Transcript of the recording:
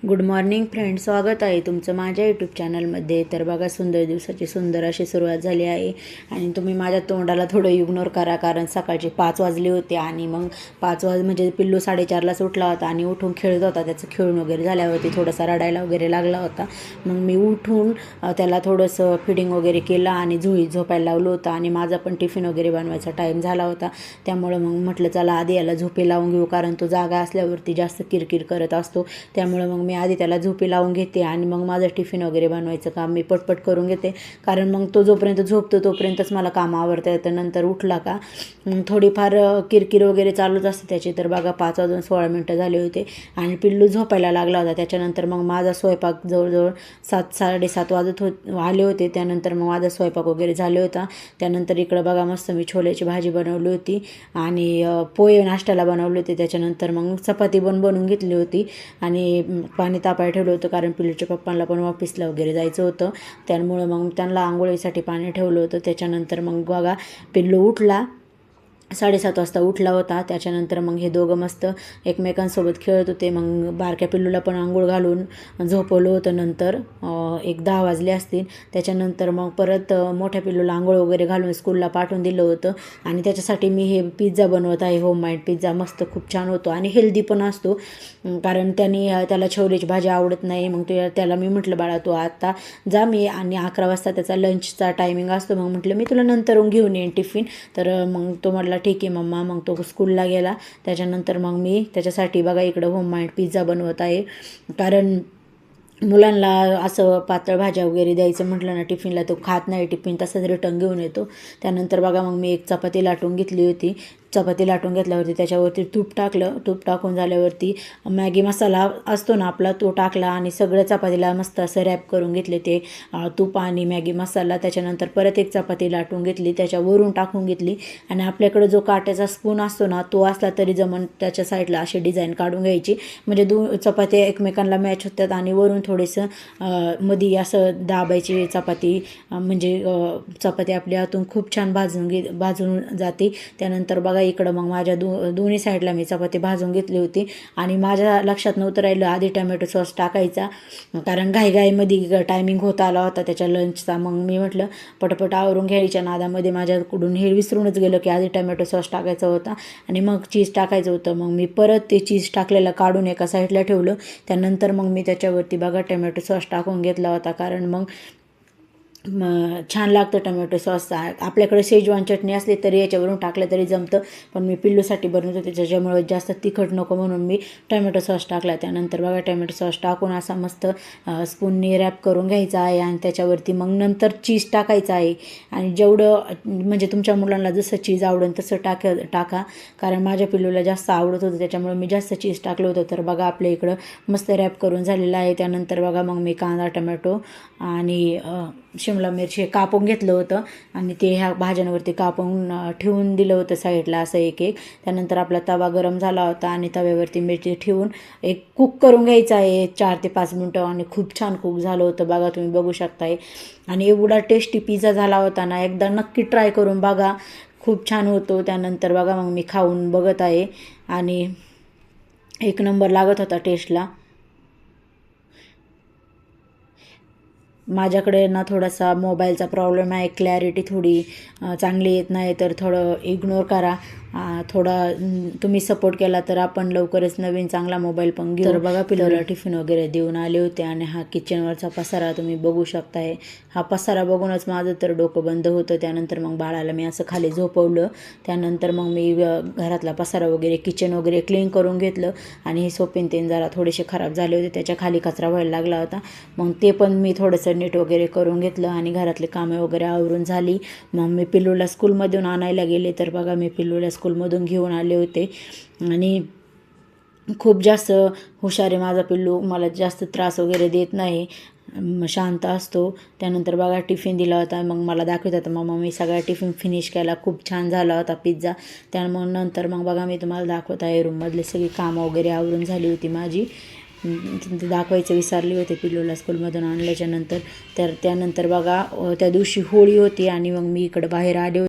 Good morning friend, स्वागत आहे तुमचं माझ्या यूट्यूब चॅनलमध्ये. तर बघा, सुंदर दिवसाची सुंदर अशी सुरुवात झाली आहे आणि तुम्ही माझ्या तोंडाला थोडं इग्नोर करा, कारण सकाळचे 5 वाजले होते आणि मग 5 म्हणजे पिल्लू 4:30लाच उठला होता आणि उठून खेळत होता. त्याचं खेळून वगैरे झाल्यावरती थोडासा रडायला वगैरे लागला होता. मग मी उठून त्याला थोडंसं फिडिंग वगैरे केलं आणि झोपायला लावलं होतं आणि माझा पण टिफिन वगैरे बनवायचा टाईम झाला होता. त्यामुळं मग म्हटलं चला आधी याला झोपी लावून घेऊ, कारण तो जागा असल्यावरती जास्त किरकिर करत असतो. त्यामुळं मग मी आधी त्याला झोपी लावून घेते आणि मग माझं टिफिन वगैरे बनवायचं काम मी पटपट करून घेते, कारण मग तो जोपर्यंत झोपतो तोपर्यंतच मला काम आवरता येतं. नंतर उठला का थोडीफार किरकिर वगैरे चालूच असते त्याची. तर बघा 5:16 झाले होते आणि पिल्लू झोपायला लागला होता. त्याच्यानंतर मग माझा स्वयंपाक जवळजवळ 7-7:30 आले होते. त्यानंतर मग माझा स्वयंपाक वगैरे झाले होता. त्यानंतर इकडं बघा मस्त मी छोल्याची भाजी बनवली होती आणि पोहे नाश्त्याला बनवले होते. त्याच्यानंतर मग चपाती बनवून घेतली होती आणि पाणी तापायला ठेवलं होतं, कारण पिल्लूच्या पप्पांना पण ऑफिसला वगैरे जायचं होतं. त्यामुळं मग त्यांना आंघोळीसाठी पाणी ठेवलं होतं. त्याच्यानंतर मग बघा पिल्लू उठला, 7:30 वाजता उठला होता. त्याच्यानंतर मग हे दोघं मस्त एकमेकांसोबत खेळत होते. मग बारक्या पिल्लूला पण आंघोळ घालून झोपवलं होतं. नंतर 10 वाजले असतील. त्याच्यानंतर मग परत मोठ्या पिल्लूला आंघोळ वगैरे घालून स्कूलला पाठवून दिलं होतं आणि त्याच्यासाठी मी हे पिझ्झा बनवत आहे. होममेड पिझ्झा मस्त खूप छान होतो आणि हेल्दी पण असतो, कारण त्याला छोलेची भाजी आवडत नाही. मग त्याला मी म्हटलं बाळा तू आता जा, मी आणि 11 वाजता त्याचा लंचचा टायमिंग असतो, मग म्हटलं मी तुला नंतर घेऊन येईन टिफिन. तर मग तो म्हटला ठीक आहे मम्मा. मग तो स्कूलला गेला. त्याच्यानंतर मग मी त्याच्यासाठी बघा इकडं होममेड पिझ्झा बनवत आहे, कारण मुलांना असं पातळ भाज्या वगैरे द्यायचं म्हटलं ना टिफिनला तो खात नाही, टिफिन तसंच रिटर्न घेऊन येतो. त्यानंतर बघा मग मी एक चपाती लाटून घेतली होती. चपाती लाटून घेतल्यावरती त्याच्यावरती तूप टाकलं. तूप टाकून झाल्यावरती मॅगी मसाला असतो ना आपला, तो टाकला आणि सगळं चपातीला मस्त असं रॅप करून घेतले ते तूप आणि मॅगी मसाला. त्याच्यानंतर परत एक चपाती लाटून घेतली, त्याच्यावरून टाकून घेतली आणि आपल्याकडे जो काट्याचा स्पून असतो ना तो असला तरी जमन, त्याच्या साईडला अशी डिझाईन काढून घ्यायची, म्हणजे चपात्या एकमेकांना मॅच होतात आणि वरून थोडेसं मध्ये असं दाबायची चपाती, म्हणजे चपाती आपल्या हातून खूप छान भाजून जाते. त्यानंतर बघा इकडं मग माझ्या दोन्ही साईडला मी चपाती भाजून घेतली होती आणि माझ्या लक्षात नव्हतं राहिलं आधी टमॅटो सॉस टाकायचा, कारण घाईमध्ये टायमिंग होत आला होता त्याच्या लंचचा. मग मी म्हटलं पटपट आवरून घ्यायच्या नादामध्ये माझ्याकडून हे विसरूनच गेलं की आधी टमॅटो सॉस टाकायचा होता आणि मग चीज टाकायचं होतं. मग मी परत ते चीज टाकलेलं काढून एका साईडला ठेवलं. त्यानंतर मग मी त्याच्यावरती बघा टमॅटो सॉस टाकून घेतला होता, कारण मग छान लागतं टमॅटो सॉस. आपल्याकडे शेजवान चटणी असली तरी याच्यावरून टाकलं तरी जमतं, पण मी पिल्लूसाठी बनवत होते त्याच्यामुळे जास्त तिखट नको म्हणून मी टमॅटो सॉस टाकला. त्यानंतर बघा टमॅटो सॉस टाकून असा मस्त स्पूनने रॅप करून घ्यायचा आहे आणि त्याच्यावरती मग नंतर चीज टाकायचं आहे. आणि जेवढं म्हणजे तुमच्या मुलांना जसं चीज आवडेल तसं टाका, कारण माझ्या पिल्लूला जास्त आवडत होतं त्याच्यामुळे मी जास्त चीज टाकलं होतं. तर बघा आपल्या इकडं मस्त रॅप करून झालेलं आहे. त्यानंतर बघा मग मी कांदा टमॅटो आणि शिमला मिरची कापून घेतलं होतं आणि ते ह्या भाज्यांवरती कापून ठेवून दिलं होतं साईडला असं एक. त्यानंतर आपला तवा गरम झाला होता आणि तव्यावरती मिरची ठेवून एक कुक करून घ्यायचं आहे 4 ते 5 मिनटं आणि खूप छान कुक झालं होतं. बघा तुम्ही बघू शकताय आणि एवढा टेस्टी पिझ्झा झाला होता ना, एकदा नक्की ट्राय करून बघा, खूप छान होतो. त्यानंतर बघा मग मी खाऊन बघत आहे आणि एक नंबर लागत होता टेस्टला. माझ्याकडे ना थोडासा मोबाईलचा प्रॉब्लेम आहे, क्लॅरिटी थोडी चांगली येत नाही, तर थोडं इग्नोर करा. थोडा तुम्ही सपोर्ट केला तर आपण लवकरच नवीन चांगला मोबाईल पण घेऊ. तर बघा पिल्लूला टिफिन वगैरे देऊन आले होते आणि हा किचनवरचा पसारा तुम्ही बघू शकताय. हा पसारा बघूनच माझं तर डोकं बंद होतं. त्यानंतर मग बाळाला मी असं खाली झोपवलं. त्यानंतर मग मी घरातला पसारा वगैरे किचन वगैरे क्लीन करून घेतलं आणि हे सोपीन तेन जरा थोडेसे खराब झाले होते, त्याच्या खाली कचरा व्हायला लागला होता. मग ते पण मी थोडंसं नीट वगैरे करून घेतलं आणि घरातले कामे वगैरे आवरून झाली. मग मी पिल्लूला स्कूलमधून आणायला गेले. तर बघा मी पिल्लूला स्कूलमधून घेऊन आले होते आणि खूप जास्त हुशार आहे माझा पिल्लू, मला जास्त त्रास वगैरे देत नाही, शांत असतो. त्यानंतर बघा टिफिन दिला होता. मग मला दाखवत होता मग मी सगळा टिफिन फिनिश केला, खूप छान झाला होता पिझ्झा. त्यामुळे नंतर मग बघा मी तुम्हाला दाखवत आहे रूममधले सगळी कामं वगैरे आवरून झाली होती माझी. दाखवायचं विसरले होते पिल्लूला स्कूलमधून आणल्याच्या नंतर. तर त्यानंतर बघा त्या दिवशी होळी होती आणि मग मी इकडं बाहेर आले होते.